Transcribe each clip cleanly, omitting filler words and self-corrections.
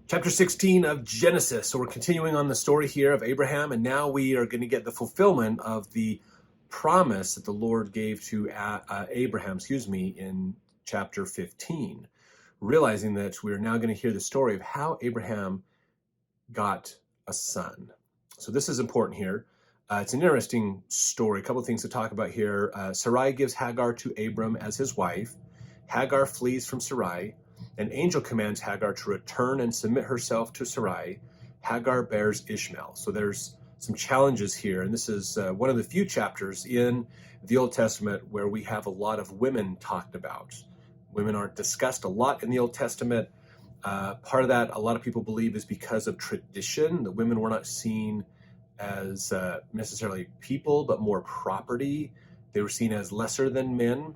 Chapter 16 of Genesis. So we're continuing on the story here of Abraham, and now we are going to get the fulfillment of the promise that the Lord gave to Abraham, in chapter 15. Realizing that we're now going to hear the story of how Abraham got a son. So this is important here. It's an interesting story. A couple of things to talk about here. Sarai gives Hagar to Abram as his wife. Hagar flees from Sarai. An angel commands Hagar to return and submit herself to Sarai. Hagar bears Ishmael. So there's some challenges here, and this is one of the few chapters in the Old Testament where we have a lot of women talked about. Women aren't discussed a lot in the Old Testament. Part of that, a lot of people believe, is because of tradition. The women were not seen as necessarily people, but more property. They were seen as lesser than men.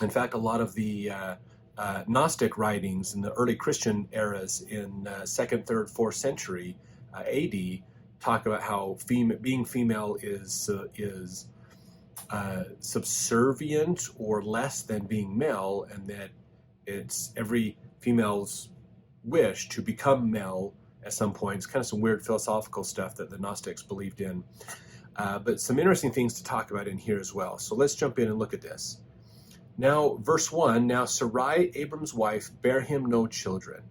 In fact, a lot of the Gnostic writings in the early Christian eras in 2nd, 3rd, 4th century AD talk about how being female is subservient or less than being male, and that it's every female's wish to become male at some point. It's kind of some weird philosophical stuff that the Gnostics believed in. But some interesting things to talk about in here as well. So let's jump in and look at this. Now, verse 1, now Sarai, Abram's wife, bare him no children,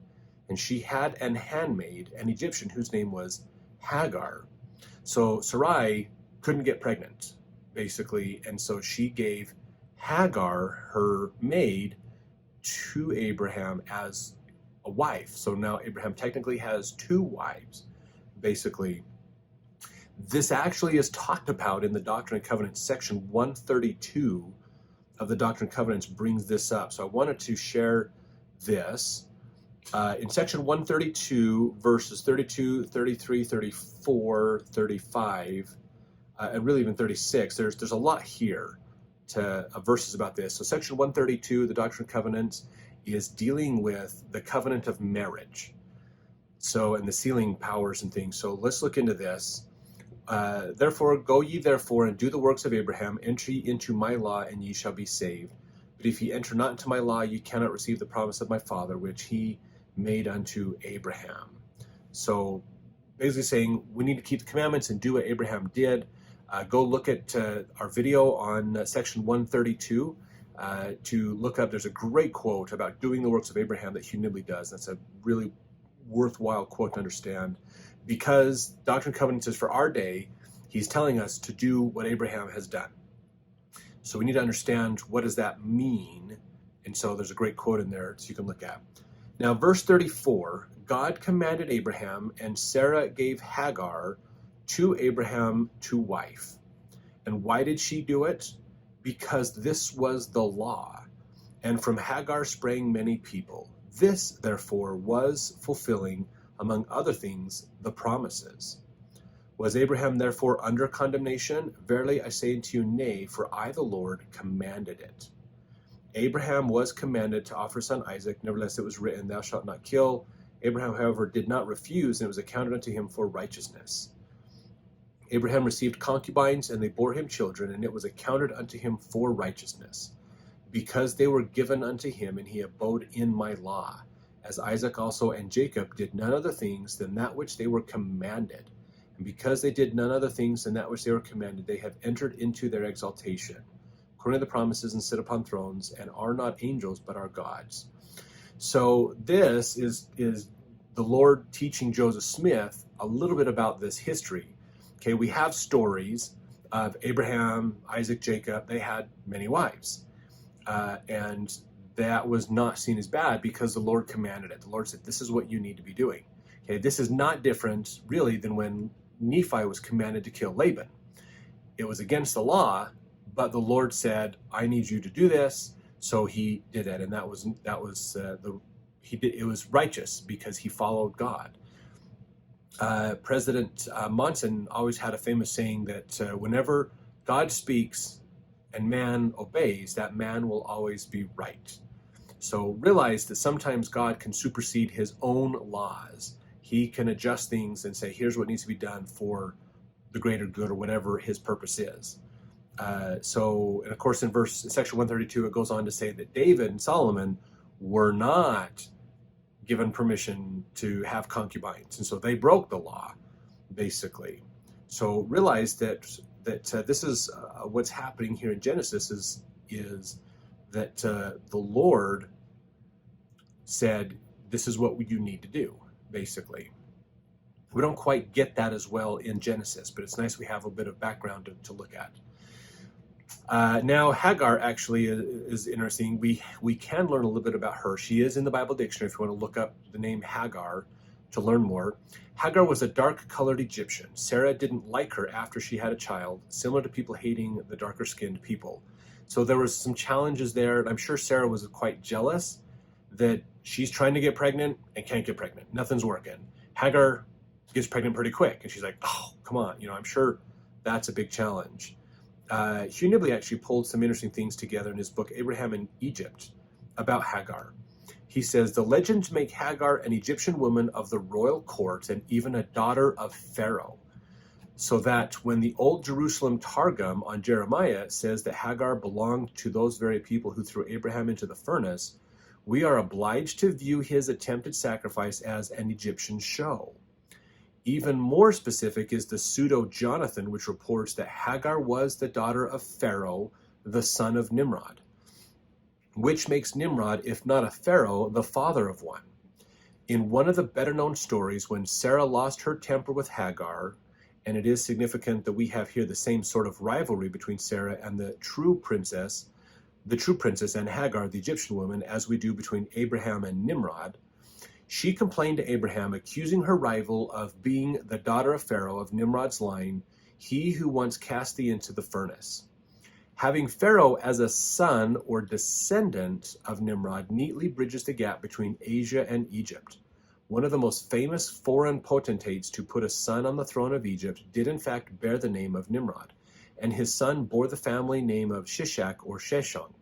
and she had an handmaid, an Egyptian, whose name was Hagar. So Sarai couldn't get pregnant, basically, and so she gave Hagar, her maid, to Abraham as a wife. So now Abraham technically has two wives, basically. This actually is talked about in the Doctrine and Covenants, section 132 of the Doctrine and Covenants brings this up. So I wanted to share this. In section 132, verses 32, 33, 34, 35, and really even 36, there's a lot here to verses about this. So section 132, the Doctrine and Covenants, is dealing with the covenant of marriage. So, and the sealing powers and things. So let's look into this. Therefore, go ye therefore and do the works of Abraham, enter ye into my law, and ye shall be saved. But if ye enter not into my law, ye cannot receive the promise of my father, which he made unto Abraham. So basically saying we need to keep the commandments and do what Abraham did. Go look at our video on section 132 to look up. There's a great quote about doing the works of Abraham that Hugh Nibley does. That's a really worthwhile quote to understand. Because Doctrine and Covenants is for our day, he's telling us to do what Abraham has done. So we need to understand, what does that mean? And so there's a great quote in there so you can look at. Now, verse 34, God commanded Abraham, and Sarah gave Hagar to Abraham to wife. And why did she do it? Because this was the law. And from Hagar sprang many people. This, therefore, was fulfilling, among other things, the promises. Was Abraham therefore under condemnation? Verily I say unto you, nay, for I the Lord commanded it. Abraham was commanded to offer his son Isaac, nevertheless it was written, thou shalt not kill. Abraham, however, did not refuse, and it was accounted unto him for righteousness. Abraham received concubines, and they bore him children, and it was accounted unto him for righteousness, because they were given unto him, and he abode in my law. As Isaac also and Jacob did none other things than that which they were commanded. And because they did none other things than that which they were commanded, they have entered into their exaltation, according to the promises, and sit upon thrones, and are not angels, but are gods. So this is the Lord teaching Joseph Smith a little bit about this history. Okay, we have stories of Abraham, Isaac, Jacob. They had many wives. And that was not seen as bad because the Lord commanded it. The Lord said, this is what you need to be doing. Okay, this is not different, really, than when Nephi was commanded to kill Laban. It was against the law, but the Lord said, I need you to do this. So he did it, and it was righteous because he followed God. President Monson always had a famous saying that whenever God speaks and man obeys, that man will always be right. So realize that sometimes God can supersede his own laws. He can adjust things and say, here's what needs to be done for the greater good or whatever his purpose is. And of course, in section 132, it goes on to say that David and Solomon were not given permission to have concubines, and so they broke the law, basically. So realize that this is what's happening here in Genesis is that the Lord said, this is what you need to do, basically. We don't quite get that as well in Genesis, but it's nice we have a bit of background to look at. Now, Hagar actually is interesting. We can learn a little bit about her. She is in the Bible dictionary if you want to look up the name Hagar to learn more. Hagar was a dark-colored Egyptian. Sarah didn't like her after she had a child, similar to people hating the darker-skinned people. So there was some challenges there, and I'm sure Sarah was quite jealous that she's trying to get pregnant and can't get pregnant. Nothing's working. Hagar gets pregnant pretty quick, and she's like, oh, come on. I'm sure that's a big challenge. Hugh Nibley actually pulled some interesting things together in his book, Abraham and Egypt, about Hagar. He says, the legends make Hagar an Egyptian woman of the royal court and even a daughter of Pharaoh. So that when the old Jerusalem Targum on Jeremiah says that Hagar belonged to those very people who threw Abraham into the furnace, we are obliged to view his attempted sacrifice as an Egyptian show. Even more specific is the Pseudo Jonathan, which reports that Hagar was the daughter of Pharaoh, the son of Nimrod, which makes Nimrod, if not a pharaoh, the father of one. In one of the better-known stories, when Sarah lost her temper with Hagar, and it is significant that we have here the same sort of rivalry between Sarah and the true princess and Hagar, the Egyptian woman, as we do between Abraham and Nimrod, she complained to Abraham, accusing her rival of being the daughter of Pharaoh of Nimrod's line, he who once cast thee into the furnace. Having Pharaoh as a son or descendant of Nimrod neatly bridges the gap between Asia and Egypt. One of the most famous foreign potentates to put a son on the throne of Egypt did in fact bear the name of Nimrod, and his son bore the family name of Shishak or Sheshonk,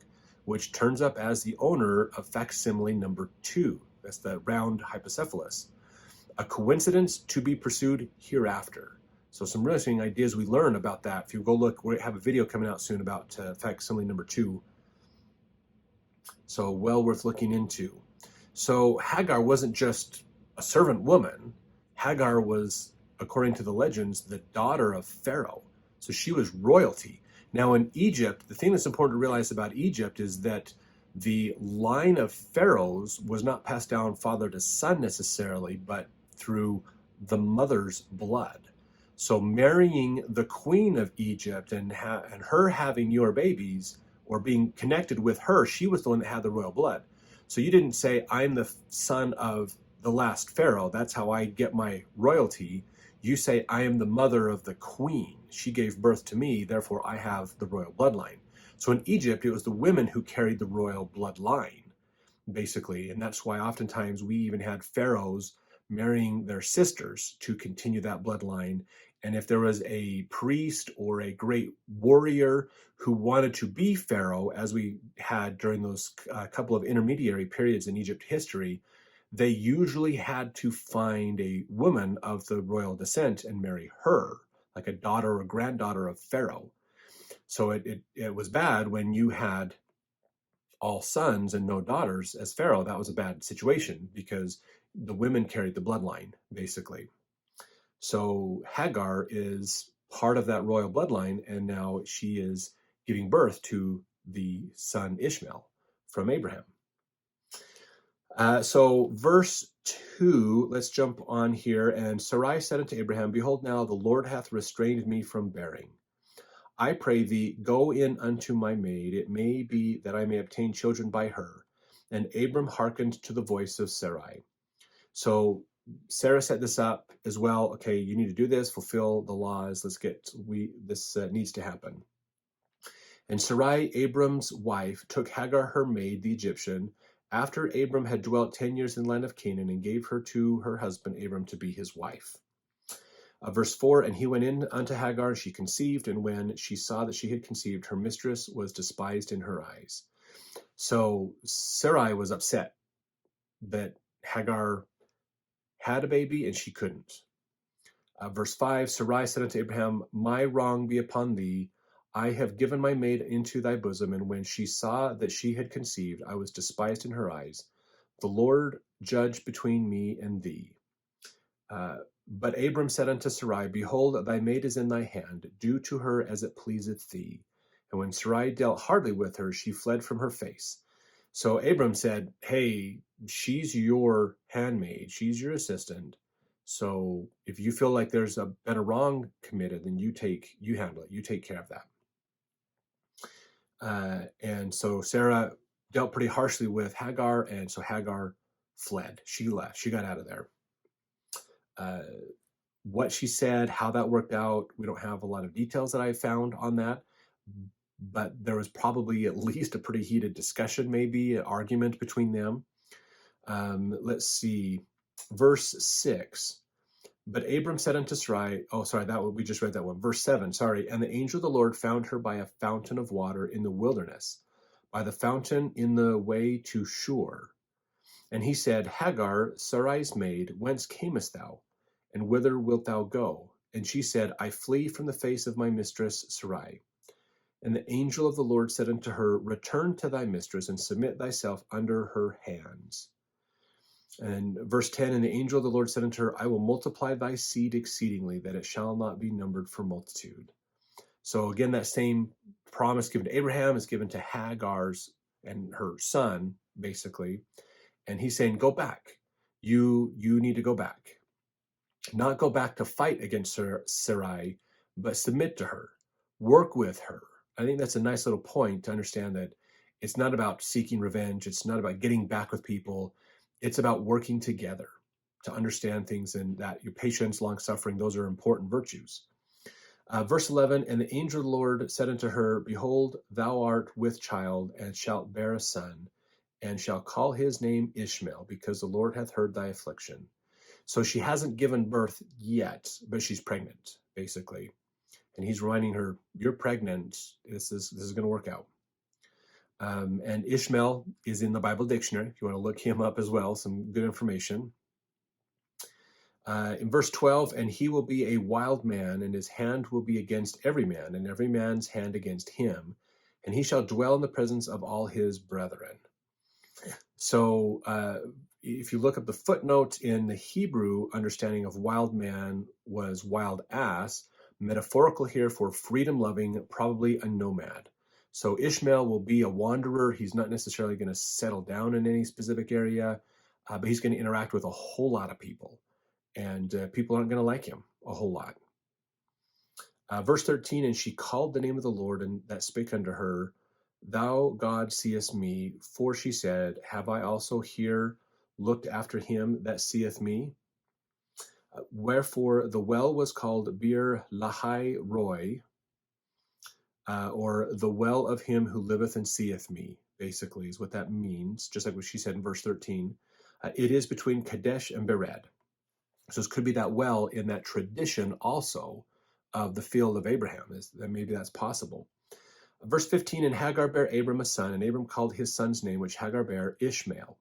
which turns up as the owner of Facsimile number 2. That's the round hypocephalus. A coincidence to be pursued hereafter. So some really interesting ideas we learn about that. If you go look, we have a video coming out soon about Facsimile number 2. So well worth looking into. So Hagar wasn't just a servant woman. Hagar was, according to the legends, the daughter of Pharaoh. So she was royalty. Now in Egypt, the thing that's important to realize about Egypt is that the line of pharaohs was not passed down father to son necessarily, but through the mother's blood. So marrying the queen of Egypt and her having your babies or being connected with her, she was the one that had the royal blood. So you didn't say, I'm the son of the last pharaoh, that's how I get my royalty. You say, I am the mother of the queen. She gave birth to me, therefore I have the royal bloodline. So in Egypt, it was the women who carried the royal bloodline, basically. And that's why oftentimes we even had pharaohs marrying their sisters to continue that bloodline. And if there was a priest or a great warrior who wanted to be pharaoh, as we had during those couple of intermediary periods in Egypt history, they usually had to find a woman of the royal descent and marry her, like a daughter or granddaughter of Pharaoh. So it was bad when you had all sons and no daughters as Pharaoh. That was a bad situation because the women carried the bloodline, basically. So Hagar is part of that royal bloodline, and now she is giving birth to the son Ishmael from Abraham. So verse 2, let's jump on here. And Sarai said unto Abraham, behold, now the Lord hath restrained me from bearing. I pray thee, go in unto my maid. It may be that I may obtain children by her. And Abram hearkened to the voice of Sarai. So Sarah set this up as well. Okay, you need to do this, fulfill the laws. This needs to happen. And Sarai, Abram's wife, took Hagar her maid, the Egyptian, after Abram had dwelt 10 years in the land of Canaan, and gave her to her husband Abram to be his wife. Verse 4, and he went in unto Hagar, and she conceived, and when she saw that she had conceived, her mistress was despised in her eyes. So Sarai was upset that Hagar had a baby and she couldn't. Verse 5, Sarai said unto Abraham, my wrong be upon thee. I have given my maid into thy bosom, and when she saw that she had conceived, I was despised in her eyes. the Lord judge between me and thee. But Abram said unto Sarai, Behold, thy maid is in thy hand. Do to her as it pleaseth thee. And when Sarai dealt hardly with her, she fled from her face. So Abram said, hey, she's your handmaid. She's your assistant. So if you feel like there's been a wrong committed, then you handle it. You take care of that. And so Sarah dealt pretty harshly with Hagar, and so Hagar fled. She left. She got out of there. What she said, how that worked out, we don't have a lot of details that I found on that, but there was probably at least a pretty heated discussion, maybe an argument between them. Let's see, verse 6. But Abram said unto Sarai, we just read that one. Verse 7, and the angel of the Lord found her by a fountain of water in the wilderness, by the fountain in the way to Shur. And he said, Hagar, Sarai's maid, whence camest thou? And whither wilt thou go? And she said, I flee from the face of my mistress Sarai. And the angel of the Lord said unto her, Return to thy mistress, and submit thyself under her hands. And verse 10, and the angel of the Lord said unto her, I will multiply thy seed exceedingly, that it shall not be numbered for multitude. So again, that same promise given to Abraham is given to Hagar's and her son, basically. And he's saying, go back. You need to go back. Not go back to fight against Sarai, but submit to her. Work with her. I think that's a nice little point to understand that it's not about seeking revenge. It's not about getting back with people. It's about working together to understand things, and that your patience, long-suffering, those are important virtues. Verse 11, and the angel of the Lord said unto her, Behold, thou art with child, and shalt bear a son, and shall call his name Ishmael, because the Lord hath heard thy affliction. So she hasn't given birth yet, but she's pregnant, basically. And he's reminding her, you're pregnant. This is going to work out. And Ishmael is in the Bible dictionary, if you want to look him up as well, some good information. In verse 12, and he will be a wild man, and his hand will be against every man, and every man's hand against him. And he shall dwell in the presence of all his brethren. So if you look up the footnote in the Hebrew, understanding of wild man was wild ass, metaphorical here for freedom-loving, probably a nomad. So Ishmael will be a wanderer. He's not necessarily going to settle down in any specific area, but he's going to interact with a whole lot of people. And people aren't going to like him a whole lot. Verse 13, and she called the name of the Lord, and that spake unto her, Thou, God, seest me, for she said, Have I also here looked after him that seeth me? Wherefore the well was called Bir Lahai Roy, or the well of him who liveth and seeth me, basically is what that means, just like what she said in verse 13. It is between Kadesh and Bered. So this could be that well in that tradition also of the field of Abraham, maybe that's possible. Verse 15, and Hagar bare Abram a son, and Abram called his son's name, which Hagar bare, Ishmael.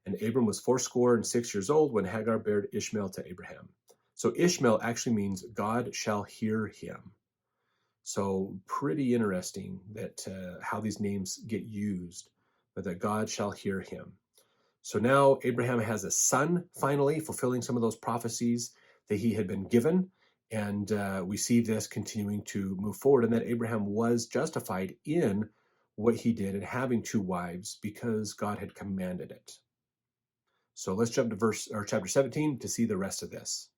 And Abram was 86 years old when Hagar bare Ishmael to Abraham. So Ishmael actually means God shall hear him. So pretty interesting that how these names get used, but that God shall hear him. So now Abraham has a son, finally, fulfilling some of those prophecies that he had been given. And we see this continuing to move forward, and that Abraham was justified in what he did in having two wives because God had commanded it. So let's jump to chapter 17 to see the rest of this.